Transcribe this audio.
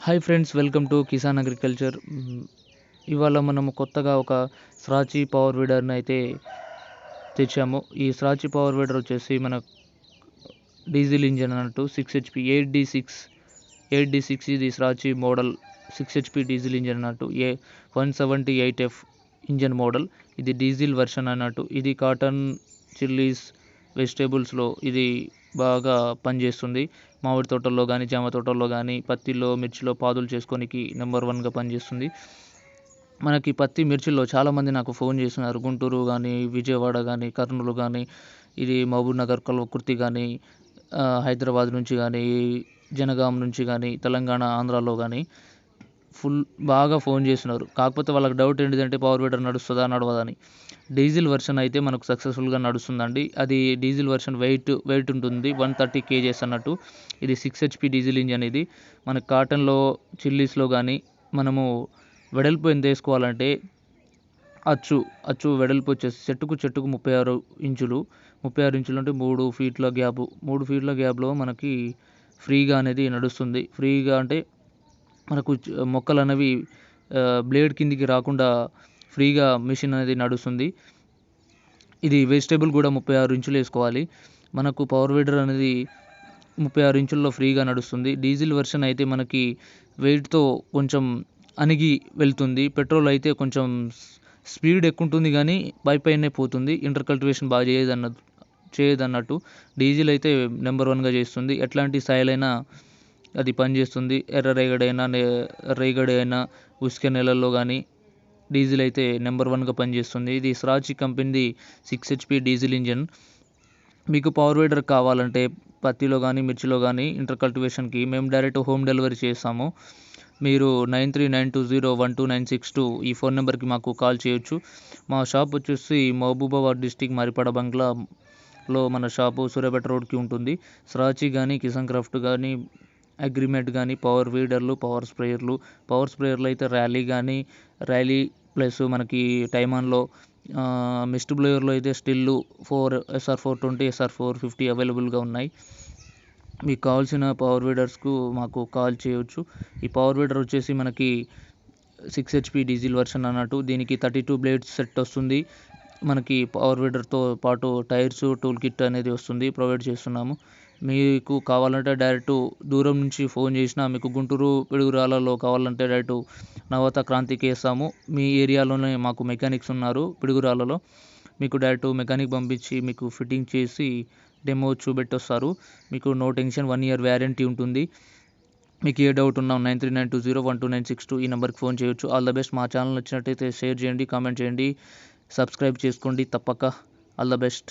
Hi friends, welcome to Kisan agriculture. ఇవాళ మనము కొత్తగా ఒక స్రాచి పవర్ వీడర్ని అయితే తెచ్చాము. ఈ స్రాచి పవర్ వీడర్ వచ్చేసి మన డీజిల్ ఇంజన్ అన్నట్టు 6 HP 8D6 ఇది స్రాచి మోడల్ 6 HP డీజిల్ ఇంజన్ అన్నట్టు 178F ఇంజన్ మోడల్. ఇది డీజిల్ వెర్షన్ అన్నట్టు. ఇది కాటన్, చిల్లీస్, వెజిటేబుల్స్లో ఇది బాగా పనిచేస్తుంది. మామిడి తోటల్లో కానీ, జామ తోటల్లో కానీ, పత్తిలో, మిర్చిలో పాదులు చేసుకోనికి నెంబర్ 1గా పనిచేస్తుంది. మనకి పత్తి, మిర్చిలో చాలామంది నాకు ఫోన్ చేస్తున్నారు. గుంటూరు కానీ, విజయవాడ కానీ, కర్నూలు కానీ, ఇది మహబూబ్ నగర్ కల్వకుర్తి కానీ, హైదరాబాద్ నుంచి కానీ, జనగాం నుంచి కానీ, తెలంగాణ, ఆంధ్రాలో కానీ బాగా ఫోన్ చేస్తున్నారు. కాకపోతే వాళ్ళకి డౌట్ ఏంటిదంటే పవర్ వీడర్ నడుస్తుందా నడవదని. డీజిల్ వెర్షన్ అయితే మనకు సక్సెస్ఫుల్గా నడుస్తుందండి. అది డీజిల్ వెర్షన్ వెయిట్ ఉంటుంది 130 kgs అన్నట్టు. ఇది 6 HP డీజిల్ ఇంజన్. ఇది మనకు కాటన్లో, చిల్లీస్లో కానీ మనము వెడల్పు ఎంత వేసుకోవాలంటే అచ్చు వెడల్పు వచ్చేసి చెట్టుకు 36 ఇంచులు. 36 ఇంచులు అంటే 3 ఫీట్ల గ్యాప్. 3 ఫీట్ల గ్యాప్లో మనకి ఫ్రీగా అనేది నడుస్తుంది. ఫ్రీగా అంటే మనకు మొక్కలు అనేవి బ్లేడ్ కిందికి రాకుండా ఫ్రీగా మిషన్ అనేది నడుస్తుంది. ఇది వెజిటేబుల్ కూడా 36 ఇంచులు వేసుకోవాలి. మనకు పవర్ వీడర్ అనేది 36 ఇంచుల్లో ఫ్రీగా నడుస్తుంది. డీజిల్ వెర్షన్ అయితే మనకి వెయిట్తో కొంచెం అణిగి వెళ్తుంది. పెట్రోల్ అయితే కొంచెం స్పీడ్ ఎక్కువ ఉంటుంది కానీ పైనే పోతుంది. ఇంటర్కల్టివేషన్ బాగా చేయదన్నట్టు. డీజిల్ అయితే నెంబర్ 1గా చేస్తుంది. ఎట్లాంటి స్థాయిలైనా అది పనిచేస్తుంది. రేగడి అయినా ఉసుక నెలల్లో కానీ డీజిల్ అయితే నెంబర్ 1గా పనిచేస్తుంది. ఇది స్రాచి కంపెనీది 6 HP డీజిల్ ఇంజన్. మీకు పవర్ వీడర్ కావాలంటే పత్తిలో కానీ, మిర్చిలో కానీ ఇంటర్కల్టివేషన్కి మేము డైరెక్ట్ హోమ్ డెలివరీ చేస్తాము. మీరు 9392012962 ఈ ఫోన్ నెంబర్కి మాకు కాల్ చేయొచ్చు. మా షాప్ వచ్చేసి మహబూబాబాద్ డిస్టిక్ మరిపడ బంగ్లాలో మన షాపు సూర్యాపేట రోడ్కి ఉంటుంది. స్రాచి కానీ, కిసాన్ క్రాఫ్ట్ కానీ, అగ్రిమెంట్ కానీ, పవర్ వీడర్లు, పవర్ స్ప్రేయర్లు అయితే ర్యాలీ ప్లస్ మనకి టైమాన్లో, మిస్ట్ బ్లోయర్లో అయితే స్టిల్లు 4 SR420 SR450 అవైలబుల్గా ఉన్నాయి. మీకు కావాల్సిన పవర్ వీడర్స్కు మాకు కాల్ చేయవచ్చు. ఈ పవర్ వీడర్ వచ్చేసి మనకి 6 HP డీజిల్ వెర్షన్ అన్నట్టు. దీనికి 32 బ్లేడ్స్ సెట్ వస్తుంది. మనకి పవర్ వీడర్తో పాటు టైర్స్, టూల్ కిట్ అనేది వస్తుంది, ప్రొవైడ్ చేస్తున్నాము. మీకు కావాలంటే డైరెక్ట్ దూరం నుంచి ఫోన్ చేసినా, మీకు గుంటూరు, పిడుగురాలలో కావాలంటే డైరెక్ట్ నవత క్రాంతికి వేస్తాము. మీ ఏరియాలోనే మాకు మెకానిక్స్ ఉన్నారు పిడుగురాలలో. మీకు డైరెక్ట్ మెకానిక్ పంపించి మీకు ఫిట్టింగ్ చేసి డెమో చూపెట్టొస్తారు. మీకు నో టెన్షన్, 1 year వ్యారంటీ ఉంటుంది. మీకు ఏ డౌట్ ఉన్నా 9392012962 ఈ నెంబర్కి ఫోన్ చేయొచ్చు. All the best. మా ఛానల్ నచ్చినట్టయితే షేర్ చేయండి, కామెంట్ చేయండి, సబ్స్క్రైబ్ చేసుకోండి తప్పక. All the best.